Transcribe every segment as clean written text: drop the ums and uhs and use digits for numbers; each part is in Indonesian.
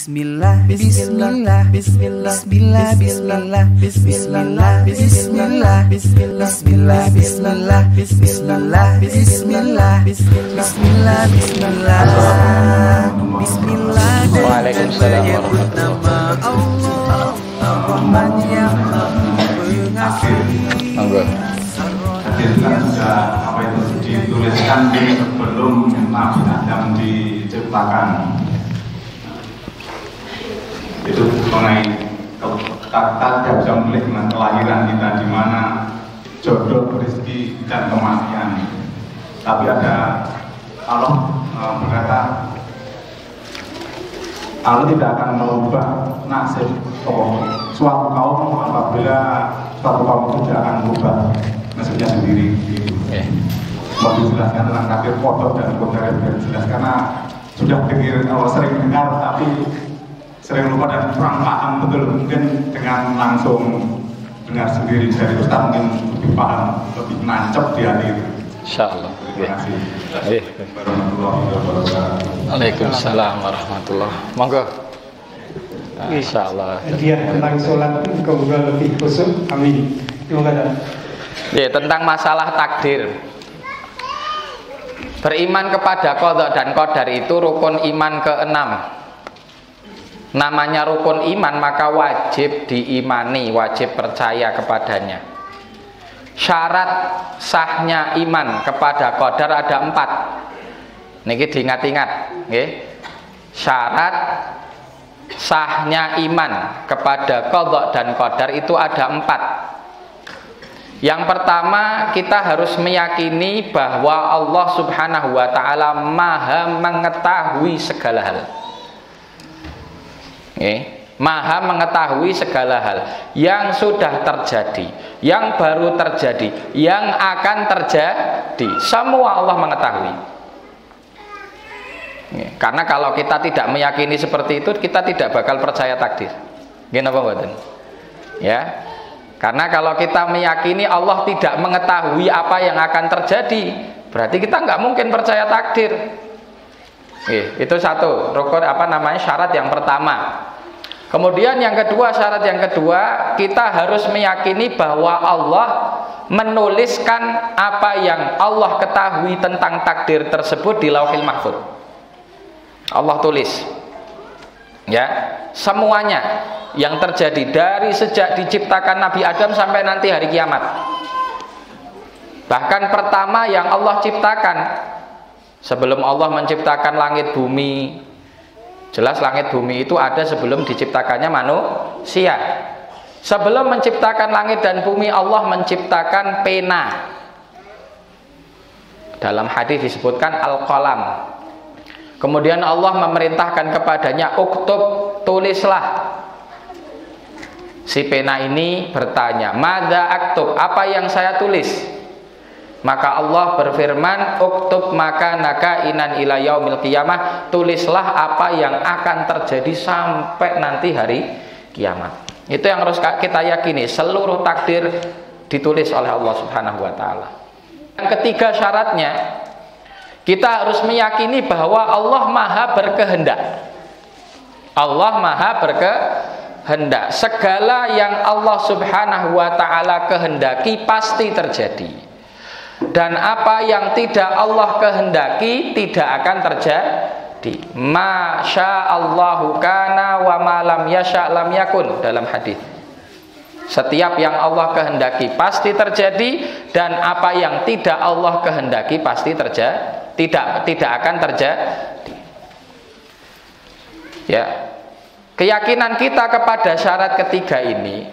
Bismillah, Bismillah, Bismillah, Bismillah, Bismillah, Bismillah, Bismillah, Bismillah, Bismillah, Bismillah, Bismillah, Bismillah, Bismillah, Bismillah, Bismillah. Waalaikumsalam warahmatullahi Allah, Ar-Rahman yang Pengasih. Monggo. Hadirkan sudah apa itu dituliskan sebelum Nabi Adam diciptakan. Itu mengenai kata bisa menulis dengan kelahiran kita, di mana jodoh, rezeki dan kematian. Tapi ada Allah berkata, Allah tidak akan merubah nasib suatu kaum apabila suatu kaum itu tidak akan merubah nasibnya sendiri. Gitu. Mau dijelaskan tentang takdir kodok dan kodok yang jelas, karena sudah sering dengar tapi sering lupa dan kurang paham betul. Mungkin dengan langsung dengar sendiri dari Ustaz mungkin lebih paham, lebih nancep di hati itu. Insyaallah. Terima kasih. Warahmatullahi wabarakatuh. Waalaikumsalam warahmatullahi. Monggo. Insyaallah. Dia tentang sholat kemudian lebih khusyuk. Amin. Terima kasih. Ya, tentang masalah takdir. Beriman kepada qada dan qadar itu rukun iman ke-6. Namanya rukun iman, maka wajib diimani, wajib percaya kepadanya. Syarat sahnya iman kepada qadar ada 4. Niki diingat-ingat, nggih. Syarat sahnya iman kepada qada dan qadar itu ada 4. Yang pertama, kita harus meyakini bahwa Allah Subhanahu wa ta'ala Maha mengetahui segala hal. Maha mengetahui segala hal yang sudah terjadi, yang baru terjadi, yang akan terjadi. Semua Allah mengetahui. Karena kalau kita tidak meyakini seperti itu, kita tidak bakal percaya takdir. Gimana Pak? Ya. Karena kalau kita meyakini Allah tidak mengetahui apa yang akan terjadi, berarti kita nggak mungkin percaya takdir. Itu satu rukun syarat yang pertama. Kemudian yang kedua, syarat yang kedua, kita harus meyakini bahwa Allah menuliskan apa yang Allah ketahui tentang takdir tersebut di Lauhil Mahfuz. Allah tulis, ya, semuanya yang terjadi dari sejak diciptakan Nabi Adam sampai nanti hari kiamat. Bahkan pertama yang Allah ciptakan, sebelum Allah menciptakan langit bumi, jelas langit bumi itu ada sebelum diciptakannya manusia. Sebelum menciptakan langit dan bumi, Allah menciptakan pena. Dalam hadis disebutkan al-qalam. Kemudian Allah memerintahkan kepadanya, uktub, tulislah. Si pena ini bertanya, madza aktub, apa yang saya tulis? Maka Allah berfirman, uktub maka naka inan ila yaumil qiyamah, tulislah apa yang akan terjadi sampai nanti hari kiamat. Itu yang harus kita yakini, seluruh takdir ditulis oleh Allah Subhanahu wa ta'ala. Yang ketiga syaratnya, kita harus meyakini bahwa Allah Maha berkehendak. Allah Maha berkehendak. Segala yang Allah Subhanahu wa ta'ala kehendaki pasti terjadi. Dan apa yang tidak Allah kehendaki tidak akan terjadi. Masya Allahu kana wa ma lam yasha lam yakun, dalam hadis. Setiap yang Allah kehendaki pasti terjadi, dan apa yang tidak Allah kehendaki pasti tidak akan terjadi. Ya. Keyakinan kita kepada syarat ketiga ini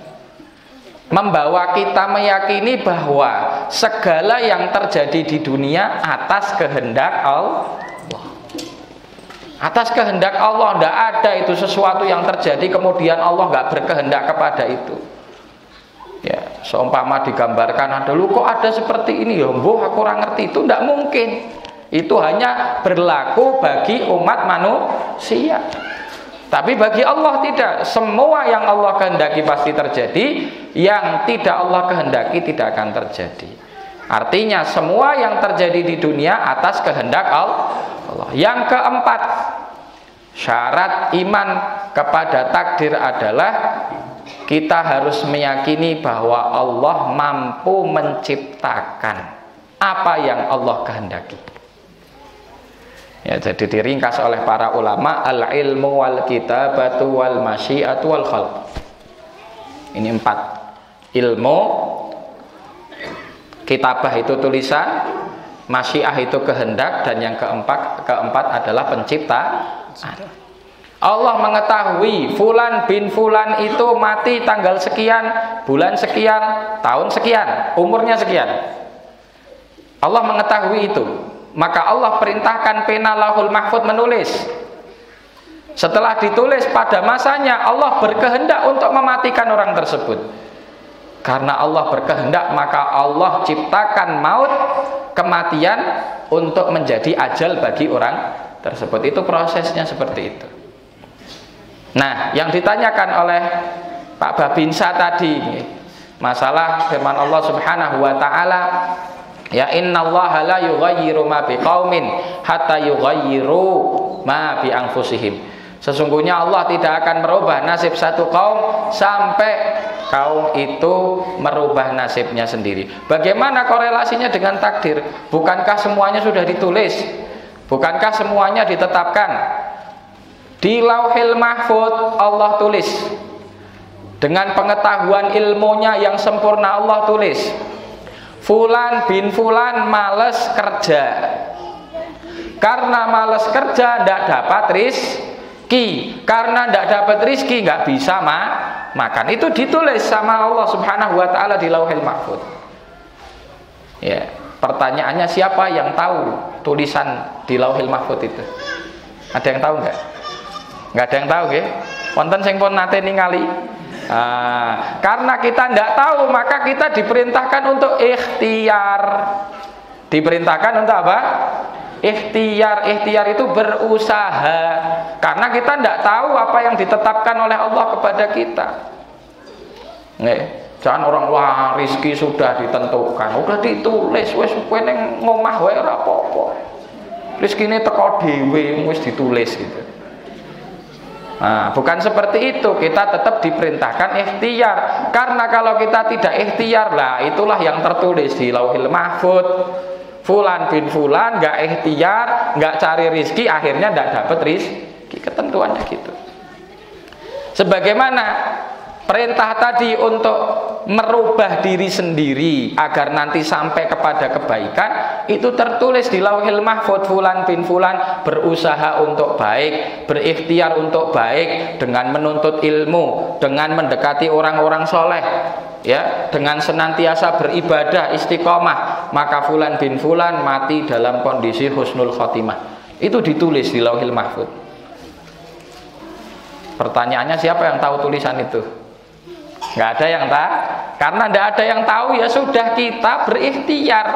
membawa kita meyakini bahwa segala yang terjadi di dunia atas kehendak Allah. Atas kehendak Allah, tidak ada itu sesuatu yang terjadi kemudian Allah nggak berkehendak kepada itu. Ya, seumpama digambarkan ada, lu kok ada seperti ini ya, mbuh aku kurang ngerti, itu tidak mungkin. Itu hanya berlaku bagi umat manusia. Tapi bagi Allah tidak. Semua yang Allah kehendaki pasti terjadi, yang tidak Allah kehendaki tidak akan terjadi. Artinya semua yang terjadi di dunia atas kehendak Allah. Yang keempat, syarat iman kepada takdir adalah kita harus meyakini bahwa Allah mampu menciptakan apa yang Allah kehendaki. Ya, jadi diringkas oleh para ulama, al-ilmu wal kitabatu wal masyiatu wal khalq. Ini 4. Ilmu, kitabah itu tulisan, masyiah itu kehendak, dan yang keempat adalah penciptaan. Allah mengetahui fulan bin fulan itu mati tanggal sekian, bulan sekian, tahun sekian, umurnya sekian. Allah mengetahui itu. Maka Allah perintahkan pena Lauhul Mahfuz menulis. Setelah ditulis pada masanya, Allah berkehendak untuk mematikan orang tersebut. Karena Allah berkehendak, maka Allah ciptakan maut, kematian, untuk menjadi ajal bagi orang tersebut. Itu prosesnya seperti itu. Nah, yang ditanyakan oleh Pak Babinsa tadi, masalah firman Allah Subhanahu wa taala, ya innallaha la yughayyiru ma biqaumin hatta yughayyiru ma bi anfusihim. Sesungguhnya Allah tidak akan merubah nasib satu kaum sampai kaum itu merubah nasibnya sendiri. Bagaimana korelasinya dengan takdir? Bukankah semuanya sudah ditulis? Bukankah semuanya ditetapkan? Di Lauhil Mahfuz Allah tulis. Dengan pengetahuan ilmunya yang sempurna Allah tulis. Fulan bin fulan males kerja. Karena males kerja tidak dapat rizki. Karena tidak dapat rizki nggak bisa makan. Itu ditulis sama Allah Subhanahu wa taala di Lauhil Mahfuz. Ya, pertanyaannya siapa yang tahu tulisan di Lauhil Mahfuz itu? Ada yang tahu nggak? Nggak ada yang tahu, nggih. Wonten sing pun nate ningali. Karena kita tidak tahu, maka kita diperintahkan untuk ikhtiar. Diperintahkan untuk apa? Ikhtiar. Ikhtiar itu berusaha. Karena kita tidak tahu apa yang ditetapkan oleh Allah kepada kita. Nggih. Jangan orang, wah rizki sudah ditentukan, udah ditulis, wis kowe ning ngomah wae ora apa-apa. Rizkine teko dhewe wis ditulis gitu. Nah, bukan seperti itu. Kita tetap diperintahkan ikhtiar. Karena kalau kita tidak ikhtiar, lah itulah yang tertulis di Lauhil Mahfuz. Fulan bin fulan nggak ikhtiar, nggak cari rizki, akhirnya nggak dapat rizki. Ketentuannya gitu. Sebagaimana perintah tadi untuk merubah diri sendiri agar nanti sampai kepada kebaikan, itu tertulis di Lauhil Mahfuz. Fulan bin fulan berusaha untuk baik, berikhtiar untuk baik, dengan menuntut ilmu, dengan mendekati orang-orang soleh, ya, dengan senantiasa beribadah istiqomah, maka fulan bin fulan mati dalam kondisi husnul khotimah. Itu ditulis di Lauhil Mahfuz. Pertanyaannya siapa yang tahu tulisan itu? Nggak ada yang tahu. Karena nggak ada yang tahu, ya sudah, kita berikhtiar.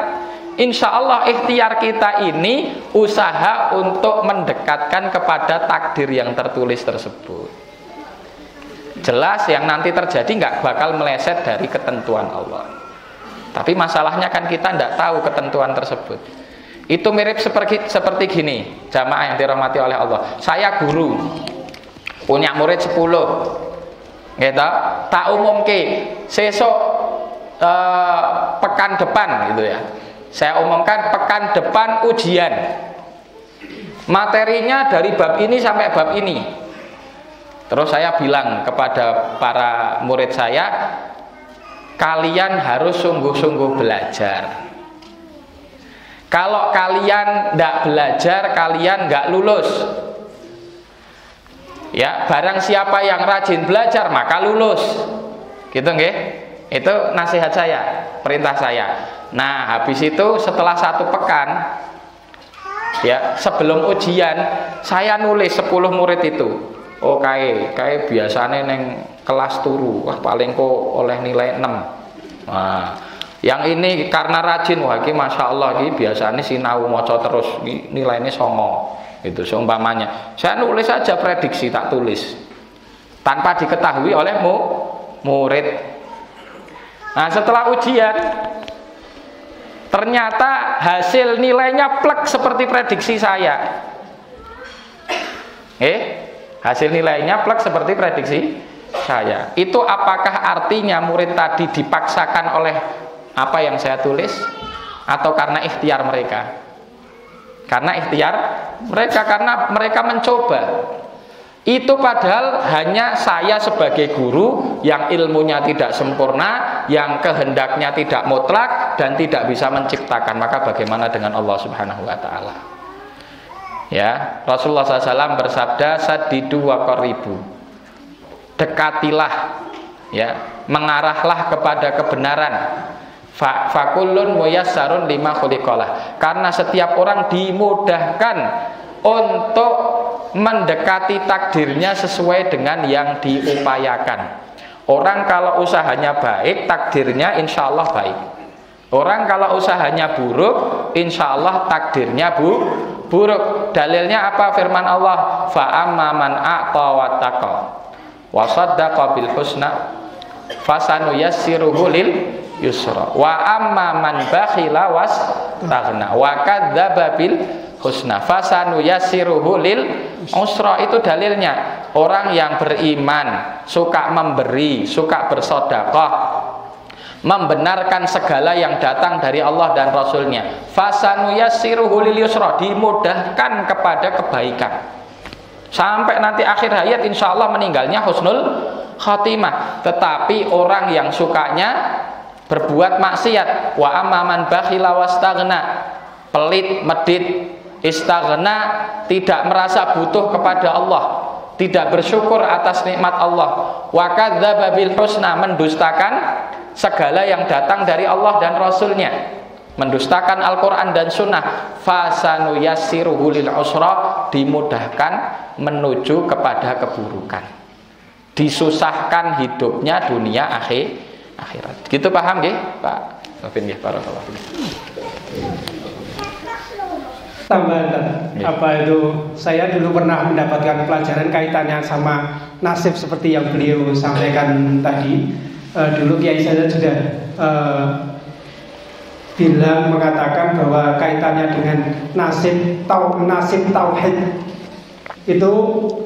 Insya Allah ikhtiar kita ini usaha untuk mendekatkan kepada takdir yang tertulis tersebut. Jelas yang nanti terjadi nggak bakal meleset dari ketentuan Allah. Tapi masalahnya kan kita nggak tahu ketentuan tersebut. Itu mirip seperti gini, jamaah yang dirahmati oleh Allah. Saya guru, punya murid 10. Gitu, tak umumke sesok pekan depan gitu ya. Saya umumkan pekan depan ujian. Materinya dari bab ini sampai bab ini. Terus saya bilang kepada para murid saya, kalian harus sungguh-sungguh belajar. Kalau kalian tidak belajar, kalian nggak lulus. Ya, barang siapa yang rajin belajar maka lulus. Gitu nggih? Itu nasihat saya, perintah saya. Nah, habis itu setelah 1 pekan, ya, sebelum ujian saya nulis 10 murid itu. Oh, kae biasane neng kelas turu, wah paling kok oleh nilai 6. Nah, yang ini karena rajin, wah iki masyaallah iki biasane sinau maca terus, nilainya 9. Itu seumpamanya. Saya nulis saja prediksi, tak tulis. Tanpa diketahui oleh murid. Nah, setelah ujian ternyata hasil nilainya plek seperti prediksi saya. Hasil nilainya plek seperti prediksi saya. Itu apakah artinya murid tadi dipaksakan oleh apa yang saya tulis, atau karena ikhtiar mereka? Karena ikhtiar mereka, karena mereka mencoba. Itu padahal hanya saya sebagai guru yang ilmunya tidak sempurna, yang kehendaknya tidak mutlak dan tidak bisa menciptakan. Maka bagaimana dengan Allah Subhanahu wa taala? Ya, Rasulullah SAW bersabda, "Saddidu wa qaribu." Dekatilah, ya, mengarahlah kepada kebenaran. Fakullun muyassarun lima khuliqalah. Karena setiap orang dimudahkan untuk mendekati takdirnya sesuai dengan yang diupayakan. Orang kalau usahanya baik, takdirnya insya Allah baik. Orang kalau usahanya buruk, insya Allah takdirnya buruk. Dalilnya apa? Firman Allah, fa'amma man a'ta wattaqa wa saddaqa bil husna fasanuyassiruhu lil yusra wa amma man bakhila wastaghna wa kadzdzaba bil husna fasanuyassiruhu lil usra. Itu dalilnya. Orang yang beriman, suka memberi, suka bersedekah, membenarkan segala yang datang dari Allah dan Rasulnya, fasanuyassiruhu lil yusra, dimudahkan kepada kebaikan sampai nanti akhir hayat insya Allah meninggalnya husnul khatimah. Tetapi orang yang sukanya berbuat maksiat, wa amman bakhila wastaghna, pelit, medit, istaghna, tidak merasa butuh kepada Allah, tidak bersyukur atas nikmat Allah, wa kadzdzaba bil husna, mendustakan segala yang datang dari Allah dan Rasulnya, mendustakan Al-Quran dan Sunnah, fasanuyassiruhu lil usra, dimudahkan menuju kepada keburukan, disusahkan hidupnya dunia akhirat. Gitu paham nggih, Pak Sofin nggih, barakallahu fiik. Tambahan apa itu, saya dulu pernah mendapatkan pelajaran kaitannya sama nasib seperti yang beliau sampaikan tadi. Dulu kiai saya sudah mengatakan bahwa kaitannya dengan nasib tauhid itu,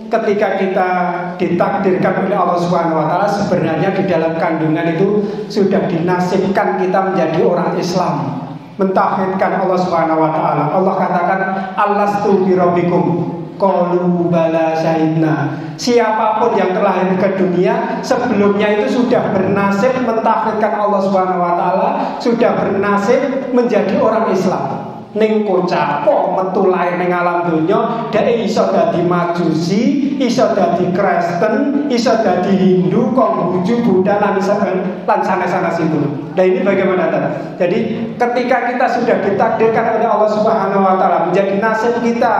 ketika kita ditakdirkan oleh Allah Subhanahu wa taala, sebenarnya di dalam kandungan itu sudah dinasibkan kita menjadi orang Islam, mentauhidkan Allah Subhanahu wa taala. Allah katakan, "Alastu birabbikum?" Qalu bala syahidna. Siapapun yang terlahir ke dunia sebelumnya itu sudah bernasib mentauhidkan Allah Subhanahu wa taala, sudah bernasib menjadi orang Islam. Ning kocak kok metu lair ning alam donya, dhek iso dadi Majusi, iso dadi Kristen, iso dadi Hindu, Konghucu, Buddha lan sanes-sanes itu. Nah ini bagaimana tadi? Jadi ketika kita sudah ditakdirkan oleh Allah Subhanahu wa taala menjadi nasib kita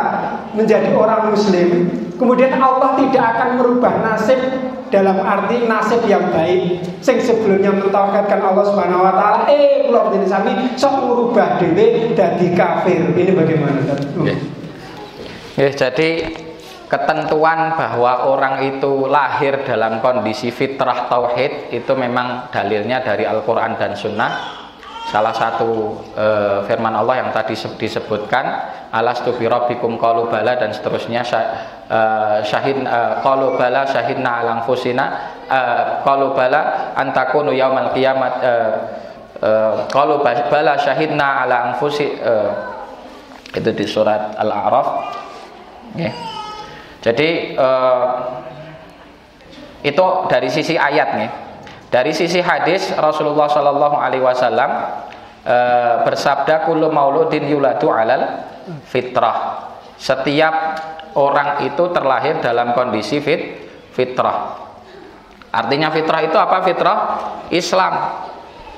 menjadi orang muslim, kemudian Allah tidak akan merubah nasib dalam arti nasib yang baik sing sebelumnya mentauhidkan Allah Subhanahu wa taala, kula panjenengan sami sok merubah dhewe dadi kafir. Ini bagaimana? Jadi ketentuan bahwa orang itu lahir dalam kondisi fitrah tauhid itu memang dalilnya dari Al-Quran dan Sunnah. Salah satu firman Allah yang tadi disebutkan, alastu bi rabbikum qalu bala, dan seterusnya, syahid qalu bala syahidna ala anfusina qalu bala antakunu yaumal qiyamat qalu bala syahidna ala anfusi, itu di surat Al-A'raf. Okay. Jadi itu dari sisi ayat nih. Dari sisi hadis, Rasulullah Shallallahu Alaihi Wasallam bersabda, kullu mauludin yuladu alal fitrah. Setiap orang itu terlahir dalam kondisi fitrah. Artinya fitrah itu apa? Fitrah Islam.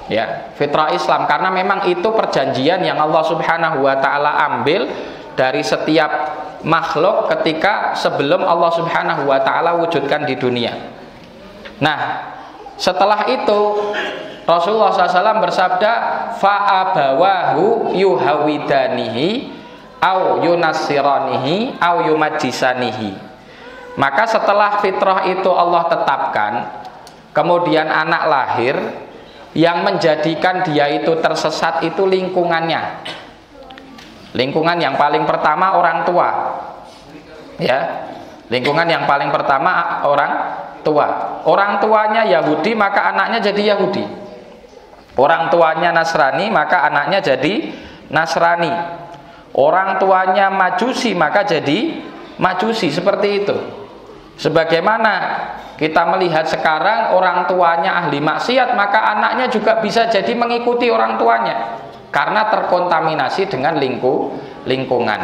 Ya, fitrah Islam, karena memang itu perjanjian yang Allah Subhanahu Wa Taala ambil dari setiap makhluk ketika sebelum Allah Subhanahu Wa Taala wujudkan di dunia. Nah, setelah itu Rasulullah SAW bersabda, fa'abawahu yuhawidanihi au yunassiranihi au yumajjisanihi. Maka setelah fitrah itu Allah tetapkan, kemudian anak lahir, yang menjadikan dia itu tersesat itu lingkungannya. Lingkungan yang paling pertama orang tua, ya. Lingkungan yang paling pertama orang tua. Orang tuanya Yahudi, maka anaknya jadi Yahudi. Orang tuanya Nasrani, maka anaknya jadi Nasrani. Orang tuanya Majusi, maka jadi Majusi. Seperti itu. Sebagaimana kita melihat sekarang orang tuanya ahli maksiat, maka anaknya juga bisa jadi mengikuti orang tuanya karena terkontaminasi dengan lingkungan.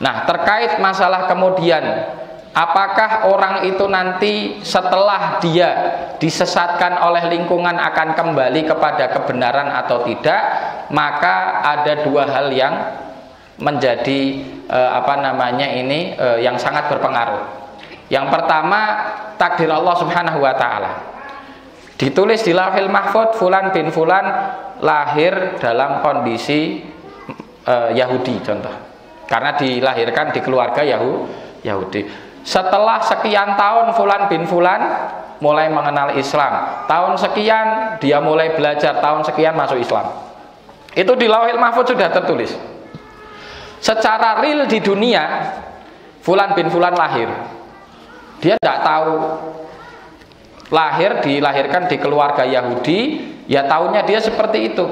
Nah, terkait masalah kemudian apakah orang itu nanti setelah dia disesatkan oleh lingkungan akan kembali kepada kebenaran atau tidak, maka ada dua hal yang menjadi yang sangat berpengaruh. Yang pertama, takdir Allah Subhanahu wa taala. Ditulis di Lauhil Mahfuz, fulan bin fulan lahir dalam kondisi Yahudi contoh. Karena dilahirkan di keluarga Yahudi. Setelah sekian tahun fulan bin fulan mulai mengenal Islam. Tahun sekian dia mulai belajar, tahun sekian masuk Islam. Itu di Lauhil Mahfuz sudah tertulis. Secara real di dunia, fulan bin fulan lahir. Dia tidak tahu, dilahirkan di keluarga Yahudi, ya tahunya dia seperti itu.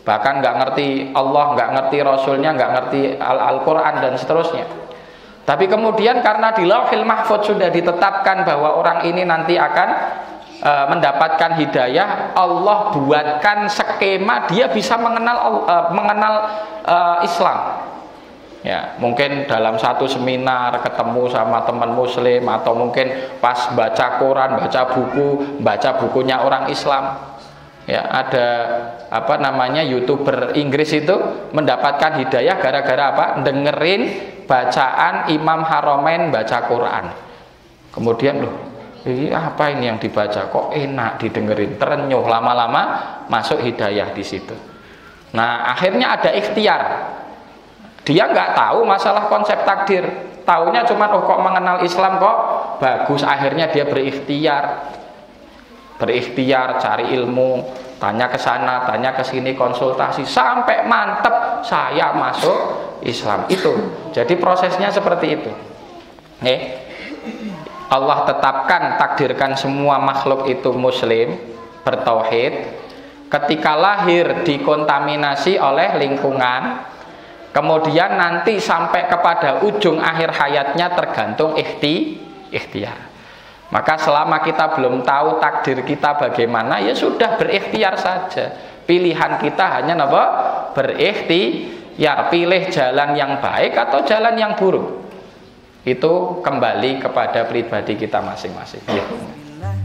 Bahkan nggak ngerti Allah, nggak ngerti Rasulnya, nggak ngerti Al-Quran dan seterusnya. Tapi kemudian karena di Lauhil Mahfuz sudah ditetapkan bahwa orang ini nanti akan mendapatkan hidayah, Allah buatkan skema dia bisa mengenal Islam. Ya, mungkin dalam satu seminar ketemu sama teman muslim, atau mungkin pas baca Quran, baca bukunya orang Islam. Ya, ada YouTuber Inggris itu mendapatkan hidayah gara-gara apa? Dengerin bacaan Imam Haramain baca Quran. Kemudian ini apa ini yang dibaca, kok enak didengerin, terenyuh, lama-lama masuk hidayah di situ. Nah, akhirnya ada ikhtiar. Dia nggak tahu masalah konsep takdir, taunya cuma kok mengenal Islam kok bagus. Akhirnya dia berikhtiar cari ilmu, tanya ke sana, tanya ke sini, konsultasi sampai mantep saya masuk Islam. Itu jadi prosesnya seperti itu. Allah tetapkan, takdirkan semua makhluk itu muslim, bertauhid. Ketika lahir dikontaminasi oleh lingkungan, kemudian nanti sampai kepada ujung akhir hayatnya tergantung ikhtiar. Maka selama kita belum tahu takdir kita bagaimana, ya sudah berikhtiar saja. Pilihan kita hanya berikhtiar, pilih jalan yang baik atau jalan yang buruk. Itu kembali kepada pribadi kita masing-masing. Ya.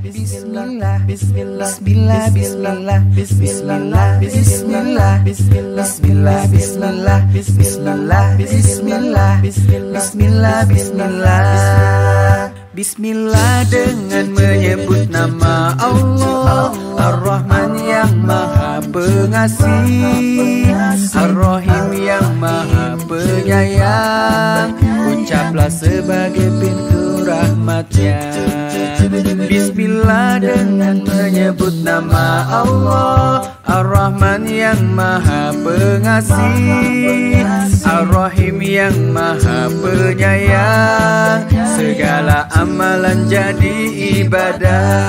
Bismillah, bismillah, bismillah, bismillah, bismillah, bismillah, bismillah, bismillah, bismillah, bismillah, bismillah, bismillah. Bismillah dengan menyebut nama Allah Ar-Rahman yang Maha Pengasih, Ar-Rahim yang Maha Penyayang. Ucaplah sebagai pintu rahmatnya. Bismillah dengan menyebut nama Allah Ar-Rahman yang Maha Pengasih, Ar-Rahim yang Maha Penyayang. Segala amalan jadi ibadah.